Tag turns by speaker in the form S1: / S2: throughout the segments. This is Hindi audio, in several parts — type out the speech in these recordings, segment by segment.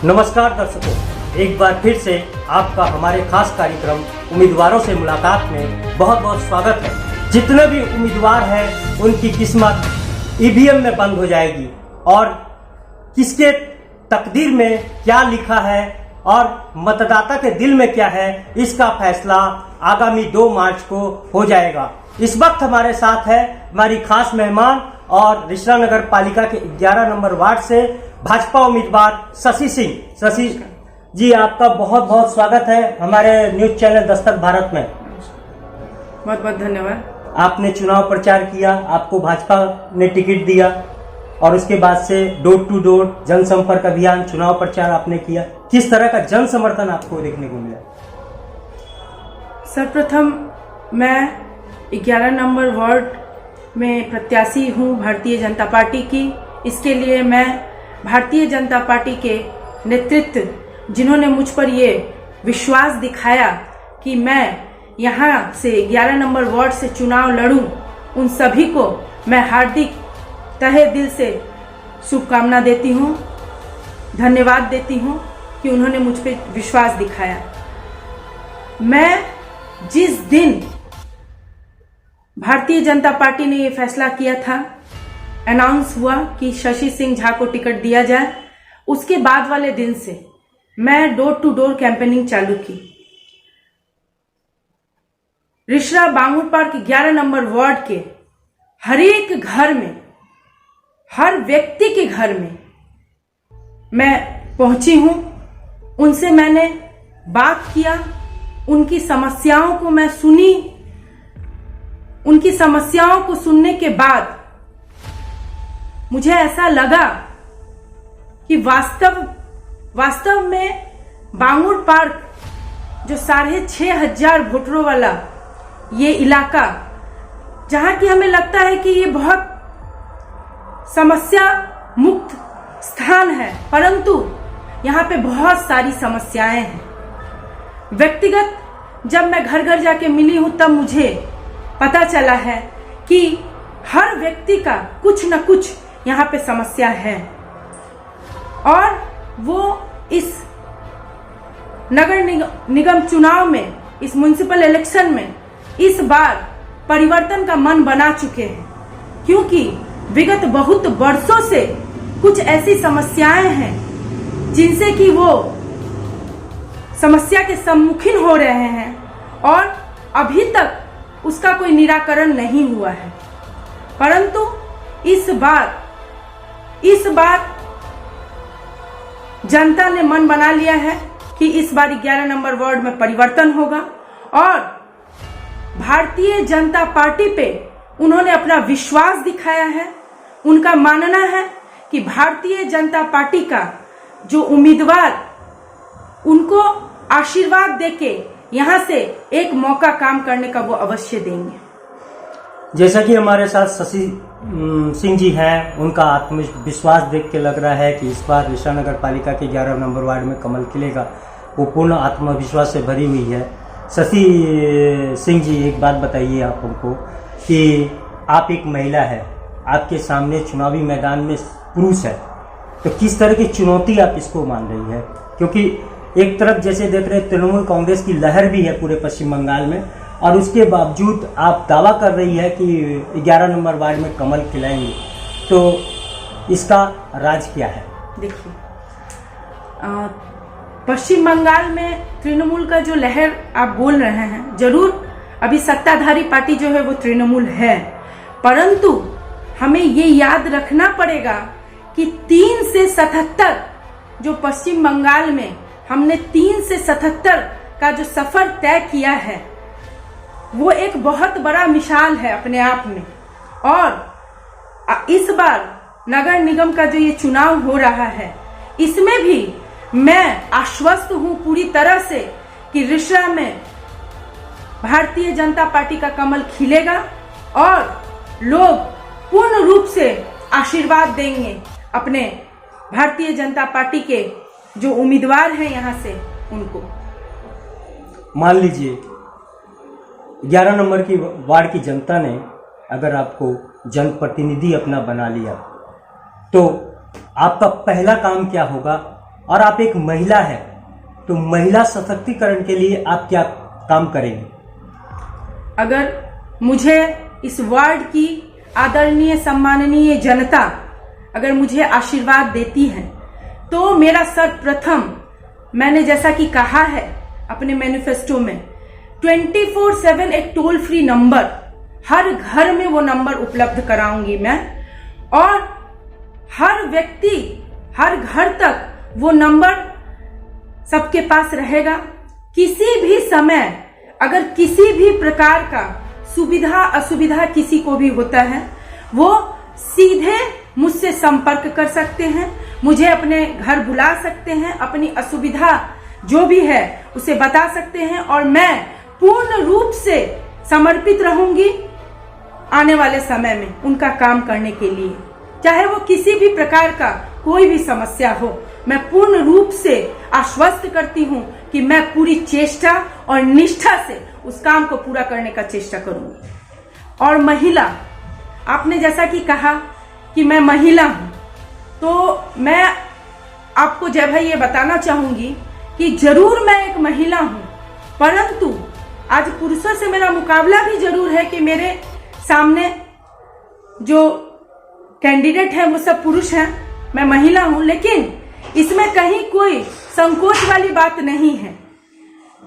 S1: नमस्कार दर्शकों, एक बार फिर से आपका हमारे खास कार्यक्रम उम्मीदवारों से मुलाकात में बहुत बहुत स्वागत है। जितने भी उम्मीदवार हैं उनकी किस्मत ईवीएम में बंद हो जाएगी और किसके तकदीर में क्या लिखा है और मतदाता के दिल में क्या है, इसका फैसला आगामी 2 मार्च को हो जाएगा। इस वक्त हमारे साथ है हमारी खास मेहमान और रिश्रा नगर पालिका के 11 नंबर वार्ड से भाजपा उम्मीदवार शशि सिंह। शशि जी, आपका बहुत बहुत स्वागत है हमारे न्यूज चैनल दस्तक भारत में।
S2: बहुत बहुत धन्यवाद।
S1: आपने चुनाव प्रचार किया, आपको भाजपा ने टिकट दिया और उसके बाद से डोर टू डोर जनसंपर्क अभियान, चुनाव प्रचार आपने किया। किस तरह का जन समर्थन आपको देखने को मिला?
S2: सर्वप्रथम मैं 11 नंबर वार्ड में प्रत्याशी हूँ भारतीय जनता पार्टी की। इसके लिए मैं भारतीय जनता पार्टी के नेतृत्व, जिन्होंने मुझ पर ये विश्वास दिखाया कि मैं यहाँ से 11 नंबर वार्ड से चुनाव लड़ूं, उन सभी को मैं हार्दिक तहे दिल से शुभकामना देती हूँ, धन्यवाद देती हूँ कि उन्होंने मुझ पर विश्वास दिखाया। मैं जिस दिन भारतीय जनता पार्टी ने ये फैसला किया था, अनाउंस हुआ कि शशि सिंह झा को टिकट दिया जाए, उसके बाद वाले दिन से मैं डोर टू डोर कैंपेनिंग चालू की। रिश्रा बांगुर पार्क 11 नंबर वार्ड के हर एक घर में, हर व्यक्ति के घर में मैं पहुंची हूं। उनसे मैंने बात किया, उनकी समस्याओं को मैं सुनी। उनकी समस्याओं को सुनने के बाद मुझे ऐसा लगा कि वास्तव में बांगुर पार्क, जो 6,500 वोटरों वाला ये इलाका, जहां की हमें लगता है कि ये बहुत समस्या मुक्त स्थान है, परंतु यहाँ पे बहुत सारी समस्याएं हैं। व्यक्तिगत जब मैं घर घर जाके मिली हूं, तब मुझे पता चला है कि हर व्यक्ति का कुछ न कुछ यहाँ पे समस्या है और वो इस नगर निगम चुनाव में, इस म्युनिसिपल इलेक्शन में इस बार परिवर्तन का मन बना चुके हैं, क्योंकि विगत बहुत वर्षों से कुछ ऐसी समस्याएं हैं जिनसे कि वो समस्या के सम्मुखीन हो रहे हैं और अभी तक उसका कोई निराकरण नहीं हुआ है। परंतु इस बार जनता ने मन बना लिया है कि इस बार 11 नंबर वार्ड में परिवर्तन होगा और भारतीय जनता पार्टी पे उन्होंने अपना विश्वास दिखाया है। उनका मानना है कि भारतीय जनता पार्टी का जो उम्मीदवार उनको आशीर्वाद देके यहाँ से एक मौका काम करने का वो अवश्य देंगे।
S1: जैसा कि हमारे साथ शशि सिंह जी हैं, उनका आत्मविश्वास देख के लग रहा है कि इस बार रिश्रा नगर पालिका के 11 नंबर वार्ड में कमल खिलेगा। वो पूर्ण आत्मविश्वास से भरी हुई है। शशि सिंह जी, एक बात बताइए आप हमको कि आप एक महिला है, आपके सामने चुनावी मैदान में पुरुष है, तो किस तरह की चुनौती आप इसको मान रही है? क्योंकि एक तरफ जैसे देख रहे हैं तृणमूल कांग्रेस की लहर भी है पूरे पश्चिम बंगाल में, और उसके बावजूद आप दावा कर रही है कि 11 नंबर वार्ड में कमल खिलाएंगे, तो इसका राज क्या है?
S2: देखिए, पश्चिम बंगाल में तृणमूल का जो लहर आप बोल रहे हैं, जरूर अभी सत्ताधारी पार्टी जो है वो तृणमूल है, परंतु हमें ये याद रखना पड़ेगा कि 3 से 77 जो पश्चिम बंगाल में हमने 3 से 77 का जो सफर तय किया है, वो एक बहुत बड़ा मिसाल है अपने आप में। और इस बार नगर निगम का जो ये चुनाव हो रहा है, इसमें भी मैं आश्वस्त हूं पूरी तरह से कि रिश्रा में भारतीय जनता पार्टी का कमल खिलेगा और लोग पूर्ण रूप से आशीर्वाद देंगे अपने भारतीय जनता पार्टी के जो उम्मीदवार हैं यहाँ से उनको।
S1: मान लीजिए 11 नंबर की वार्ड की जनता ने अगर आपको जनप्रतिनिधि अपना बना लिया, तो आपका पहला काम क्या होगा और आप एक महिला हैं, तो महिला सशक्तिकरण के लिए आप क्या काम करेंगे?
S2: अगर मुझे इस वार्ड की आदरणीय सम्माननीय जनता अगर मुझे आशीर्वाद देती है तो मेरा सर्वप्रथम, मैंने जैसा कि कहा है अपने मैनिफेस्टो में, 24/7 एक टोल फ्री नंबर, हर घर में वो नंबर उपलब्ध कराऊंगी मैं, और हर व्यक्ति, हर घर तक वो नंबर सबके पास रहेगा। किसी भी समय अगर किसी भी प्रकार का सुविधा असुविधा किसी को भी होता है, वो सीधे मुझसे संपर्क कर सकते हैं, मुझे अपने घर बुला सकते हैं, अपनी असुविधा जो भी है उसे बता सकते हैं, और मैं पूर्ण रूप से समर्पित रहूंगी आने वाले समय में उनका काम करने के लिए। चाहे वो किसी भी प्रकार का कोई भी समस्या हो, मैं पूर्ण रूप से आश्वस्त करती हूं कि मैं पूरी चेष्टा और निष्ठा से उस काम को पूरा करने का चेष्टा करूंगी। और महिला, आपने जैसा कि कहा कि मैं महिला हूं, तो मैं आपको जय भाई ये बताना चाहूंगी कि जरूर मैं एक महिला हूं, परंतु आज पुरुषों से मेरा मुकाबला भी जरूर है कि मेरे सामने जो कैंडिडेट हैं वो सब पुरुष हैं, मैं महिला हूं, लेकिन इसमें कहीं कोई संकोच वाली बात नहीं है।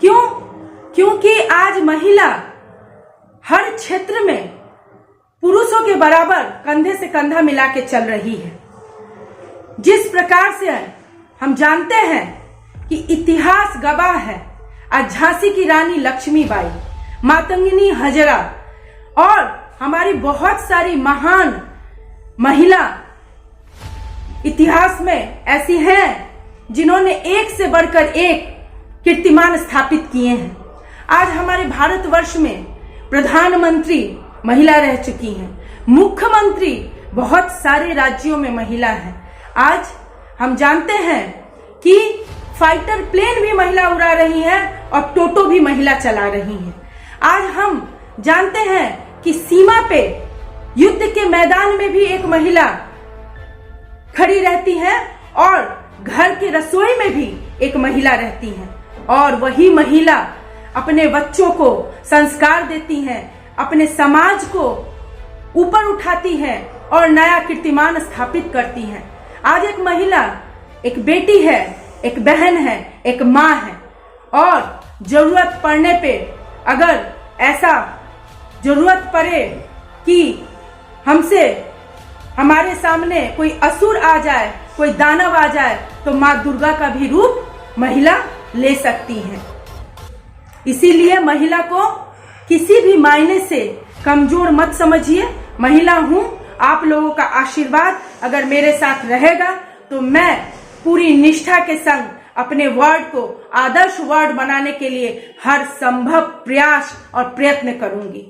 S2: क्यों? क्योंकि आज महिला हर क्षेत्र में पुरुषों के बराबर कंधे से कंधा मिला के चल रही है। जिस प्रकार से हम जानते हैं कि इतिहास गवाह है, आज झांसी की रानी लक्ष्मीबाई, मातंगिनी हजरा और हमारी बहुत सारी महान महिला इतिहास में ऐसी हैं जिन्होंने एक से बढ़कर एक कीर्तिमान स्थापित किए हैं। आज हमारे भारतवर्ष में प्रधानमंत्री महिला रह चुकी हैं, मुख्यमंत्री बहुत सारे राज्यों में महिला है। आज हम जानते हैं कि फाइटर प्लेन भी महिला उड़ा रही है और टोटो भी महिला चला रही है। आज हम जानते हैं कि सीमा पे युद्ध के मैदान में भी एक महिला खड़ी रहती है और घर के रसोई में भी एक महिला रहती है, और वही महिला अपने बच्चों को संस्कार देती है, अपने समाज को ऊपर उठाती है और नया कीर्तिमान स्थापित करती है। आज एक महिला एक बेटी है, एक बहन है, एक माँ है, और जरूरत पड़ने पे अगर ऐसा जरूरत पड़े कि हमसे हमारे सामने कोई असुर आ जाए, कोई दानव आ जाए, तो माँ दुर्गा का भी रूप महिला ले सकती है। इसीलिए महिला को किसी भी मायने से कमजोर मत समझिए। महिला हूं, आप लोगों का आशीर्वाद अगर मेरे साथ रहेगा तो मैं पूरी निष्ठा के संग अपने वार्ड को आदर्श वार्ड बनाने के लिए हर संभव प्रयास और प्रयत्न करूंगी।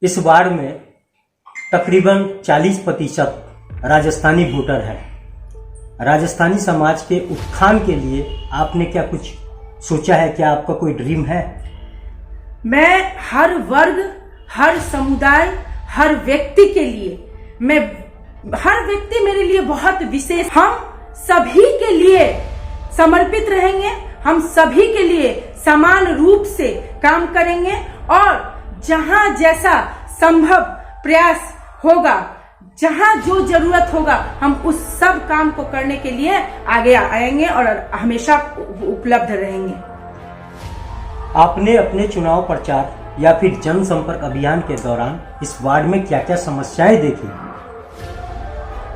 S1: इस वार्ड में तकरीबन 40% राजस्थानी वोटर हैं। राजस्थानी समाज के उत्थान के लिए आपने क्या कुछ सोचा है? क्या आपका कोई ड्रीम है?
S2: मैं हर वर्ग, हर समुदाय, हर व्यक्ति के लिए, हर व्यक्ति मेरे लिए बहुत विशेष, हम सभी के लिए समर्पित रहेंगे, हम सभी के लिए समान रूप से काम करेंगे, और जहां जैसा संभव प्रयास होगा, जहां जो जरूरत होगा, हम उस सब काम को करने के लिए आगे आएंगे और हमेशा उपलब्ध रहेंगे।
S1: आपने अपने चुनाव प्रचार या फिर जनसंपर्क अभियान के दौरान इस वार्ड में क्या क्या समस्याएं देखी?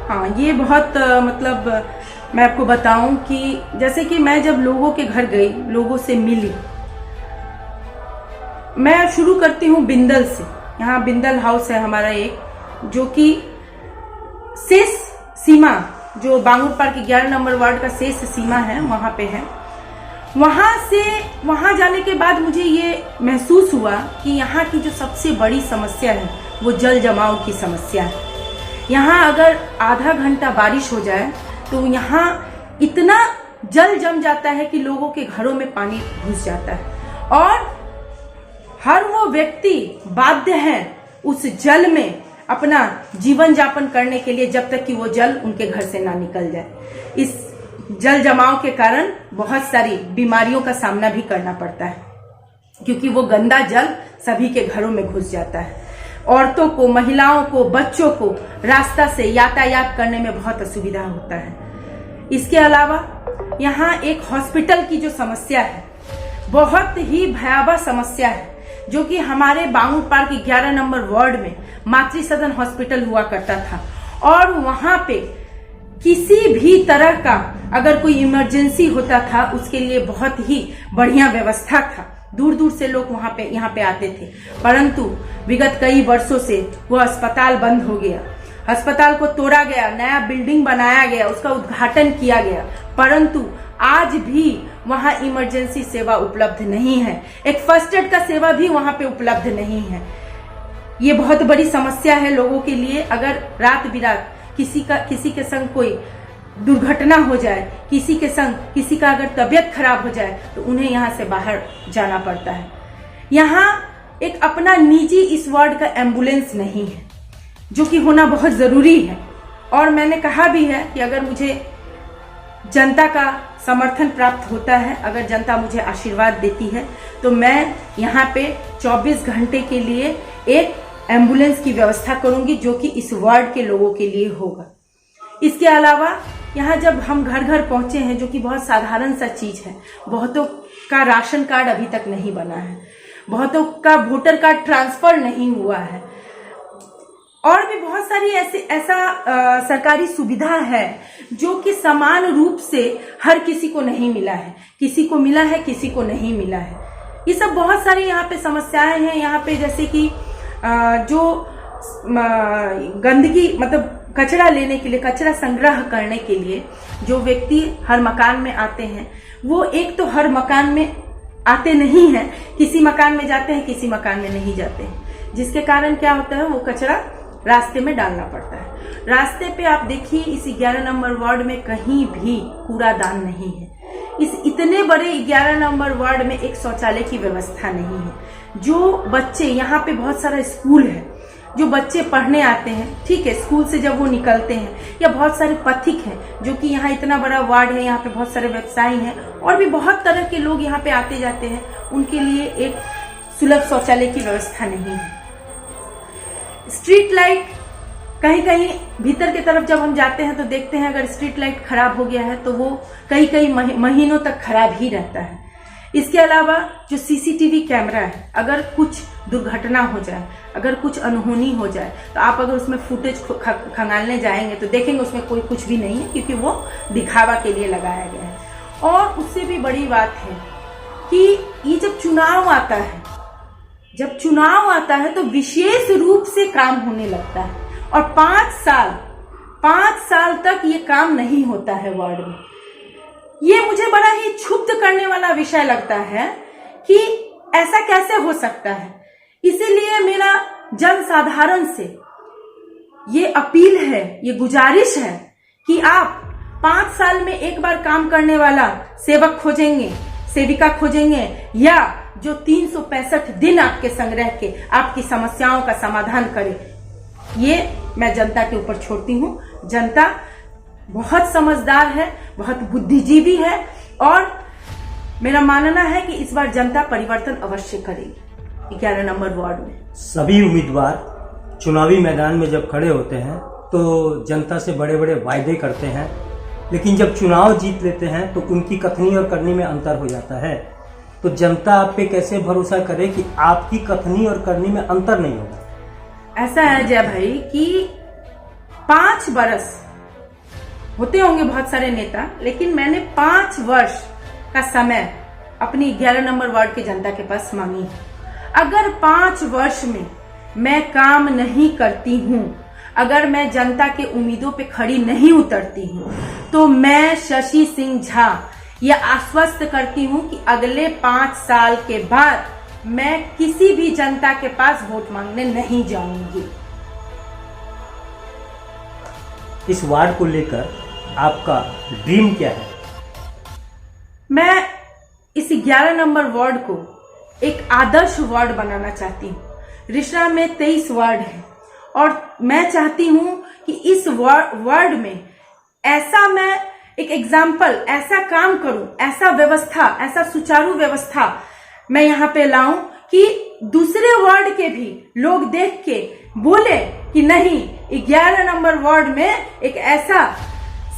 S2: हाँ, ये बहुत मैं आपको बताऊं कि जैसे कि मैं जब लोगों के घर गई, लोगों से मिली, मैं शुरू करती हूँ बिंदल से। यहाँ बिंदल हाउस है हमारा एक, जो कि शेष सीमा, जो बांगुर पार्क 11 नंबर वार्ड का शेष सीमा है, वहां पे है। वहां जाने के बाद मुझे ये महसूस हुआ कि यहाँ की जो सबसे बड़ी समस्या है वो जल जमाव की समस्या है। यहाँ अगर आधा घंटा बारिश हो जाए तो यहाँ इतना जल जम जाता है कि लोगों के घरों में पानी घुस जाता है, और हर वो व्यक्ति बाध्य है उस जल में अपना जीवन यापन करने के लिए, जब तक कि वो जल उनके घर से ना निकल जाए। जल जमाव के कारण बहुत सारी बीमारियों का सामना भी करना पड़ता है, क्योंकि वो गंदा जल सभी के घरों में घुस जाता है। औरतों को, महिलाओं को, बच्चों को रास्ता से यातायात करने में बहुत असुविधा होता है। इसके अलावा यहाँ एक हॉस्पिटल की जो समस्या है, बहुत ही भयावह समस्या है, जो कि हमारे बांगुर पार्क 11 नंबर वार्ड में मातृ सदन हॉस्पिटल हुआ करता था, और वहां पे किसी भी तरह का अगर कोई इमरजेंसी होता था उसके लिए बहुत ही बढ़िया व्यवस्था था। दूर दूर से लोग यहाँ पे आते थे, परंतु विगत कई वर्षों से वो अस्पताल बंद हो गया। अस्पताल को तोड़ा गया, नया बिल्डिंग बनाया गया, उसका उद्घाटन किया गया, परंतु आज भी वहां इमरजेंसी सेवा उपलब्ध नहीं है। एक फर्स्ट एड का सेवा भी वहां पे उपलब्ध नहीं है। ये बहुत बड़ी समस्या है लोगों के लिए। अगर रात बिरात किसी के संग कोई दुर्घटना हो जाए, किसी के संग किसी का अगर तबीयत खराब हो जाए, तो उन्हें यहाँ से बाहर जाना पड़ता है। यहाँ एक अपना निजी इस वार्ड का एम्बुलेंस नहीं है, जो कि होना बहुत जरूरी है। और मैंने कहा भी है कि अगर मुझे जनता का समर्थन प्राप्त होता है, अगर जनता मुझे आशीर्वाद देती है, तो मैं यहाँ पे 24 घंटे के लिए एक एम्बुलेंस की व्यवस्था करूंगी, जो कि इस वार्ड के लोगों के लिए होगा। इसके अलावा यहाँ जब हम घर घर पहुंचे हैं, जो कि बहुत साधारण सा चीज है, बहुतों का राशन कार्ड अभी तक नहीं बना है, बहुतों का वोटर कार्ड ट्रांसफर नहीं हुआ है, और भी बहुत सारी ऐसा सरकारी सुविधा है जो कि समान रूप से हर किसी को नहीं मिला है। किसी को मिला है, किसी को नहीं मिला है। ये सब बहुत सारी यहाँ पे समस्याएं हैं। यहाँ पे जैसे कि जो गंदगी, मतलब कचरा लेने के लिए, कचरा संग्रह करने के लिए जो व्यक्ति हर मकान में आते हैं, वो एक तो हर मकान में आते नहीं हैं, किसी मकान में जाते हैं, किसी मकान में नहीं जाते हैं, जिसके कारण क्या होता है, वो कचरा रास्ते में डालना पड़ता है। रास्ते पे आप देखिए, इस 11 नंबर वार्ड में कहीं भी कूड़ादान नहीं है। इस इतने बड़े 11 नंबर वार्ड में एक शौचालय की व्यवस्था नहीं है। जो बच्चे, यहाँ पे बहुत सारा स्कूल है, जो बच्चे पढ़ने आते हैं, ठीक है, स्कूल से जब वो निकलते हैं, या बहुत सारे पथिक हैं, जो कि यहाँ इतना बड़ा वार्ड है, यहाँ पे बहुत सारे व्यवसायी हैं और भी बहुत तरह के लोग यहाँ पे आते जाते हैं, उनके लिए एक सुलभ शौचालय की व्यवस्था नहीं है। स्ट्रीट लाइट, कहीं कहीं भीतर की तरफ जब हम जाते हैं तो देखते हैं, अगर स्ट्रीट लाइट खराब हो गया है तो वो कई महीनों तक खराब ही रहता है। इसके अलावा जो सीसीटीवी कैमरा है, अगर कुछ दुर्घटना हो जाए, अगर कुछ अनहोनी हो जाए, तो आप अगर उसमें फुटेज खंगालने जाएंगे तो देखेंगे उसमें कोई कुछ भी नहीं है, क्योंकि वो दिखावा के लिए लगाया गया है। और उससे भी बड़ी बात है कि ये जब चुनाव आता है तो विशेष रूप से काम होने लगता है, और 5 साल तक ये काम नहीं होता है वार्ड में। ये मुझे बड़ा ही क्षुब्ध करने वाला विषय लगता है कि ऐसा कैसे हो सकता है। इसीलिए मेरा जनसाधारण से ये अपील है, ये गुजारिश है कि आप 5 साल में एक बार काम करने वाला सेवक खोजेंगे, सेविका खोजेंगे, या जो 365 दिन आपके संग्रह के आपकी समस्याओं का समाधान करे। ये मैं जनता के ऊपर छोड़ती हूँ। जनता बहुत समझदार है, बहुत बुद्धिजीवी है, और मेरा मानना है कि इस बार जनता परिवर्तन अवश्य करेगी 11 नंबर वार्ड में।
S1: सभी उम्मीदवार चुनावी मैदान में जब खड़े होते हैं तो जनता से बड़े बड़े वायदे करते हैं, लेकिन जब चुनाव जीत लेते हैं तो उनकी कथनी और करनी में अंतर हो जाता है। तो जनता आप पे कैसे भरोसा करे कि आपकी कथनी और करनी में अंतर नहीं होगा।
S2: ऐसा है जय भाई कि 5 वर्ष होते होंगे बहुत सारे नेता, लेकिन मैंने 5 वर्ष का समय अपनी 11 नंबर वार्ड की जनता के पास मांगी है। अगर 5 वर्ष में मैं काम नहीं करती हूँ, अगर मैं जनता के उम्मीदों पे खड़ी नहीं उतरती हूँ, तो मैं शशि सिंह झा ये आश्वस्त करती हूँ कि अगले 5 साल के बाद मैं किसी भी जनता के पास वोट मांगने नहीं जाऊंगी।
S1: इस वार्ड को लेकर आपका ड्रीम क्या है?
S2: मैं इस 11 नंबर वार्ड को एक आदर्श वार्ड बनाना चाहती हूँ। रिश्रा में 23 वार्ड है, और मैं चाहती हूँ कि इस वार्ड में ऐसा मैं एक एग्जाम्पल, ऐसा काम करूं, ऐसा व्यवस्था, ऐसा सुचारू व्यवस्था मैं यहाँ पे लाऊं कि दूसरे वार्ड के भी लोग देख के बोले कि नहीं, 11 नंबर वार्ड में एक ऐसा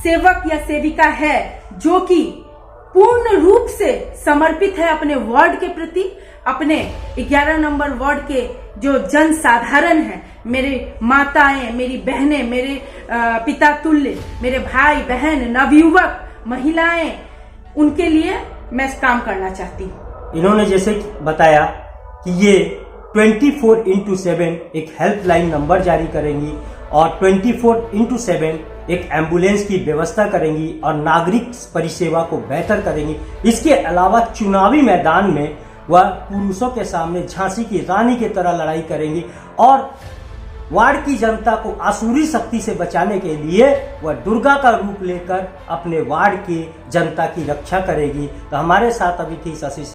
S2: सेवक या सेविका है जो कि पूर्ण रूप से समर्पित है अपने वार्ड के प्रति, अपने 11 नंबर वार्ड के जो जन साधारण है, मेरे माताएं, मेरी बहनें, मेरे पिता तुल्य, मेरे भाई बहन, नवयुवक, महिलाएं, उनके लिए मैं काम करना चाहती हूँ।
S1: इन्होंने जैसे बताया कि ये 24/7 एक हेल्पलाइन नंबर जारी करेंगी और 24/7 एक एम्बुलेंस की व्यवस्था करेंगी और नागरिक परिसेवा को बेहतर करेंगी। इसके अलावा चुनावी मैदान में वह पुरुषों के सामने झांसी की रानी की तरह लड़ाई करेंगी और वार्ड की जनता को आसुरी शक्ति से बचाने के लिए वह दुर्गा का रूप लेकर अपने वार्ड की जनता की रक्षा करेगी। तो हमारे साथ अभी थी शशि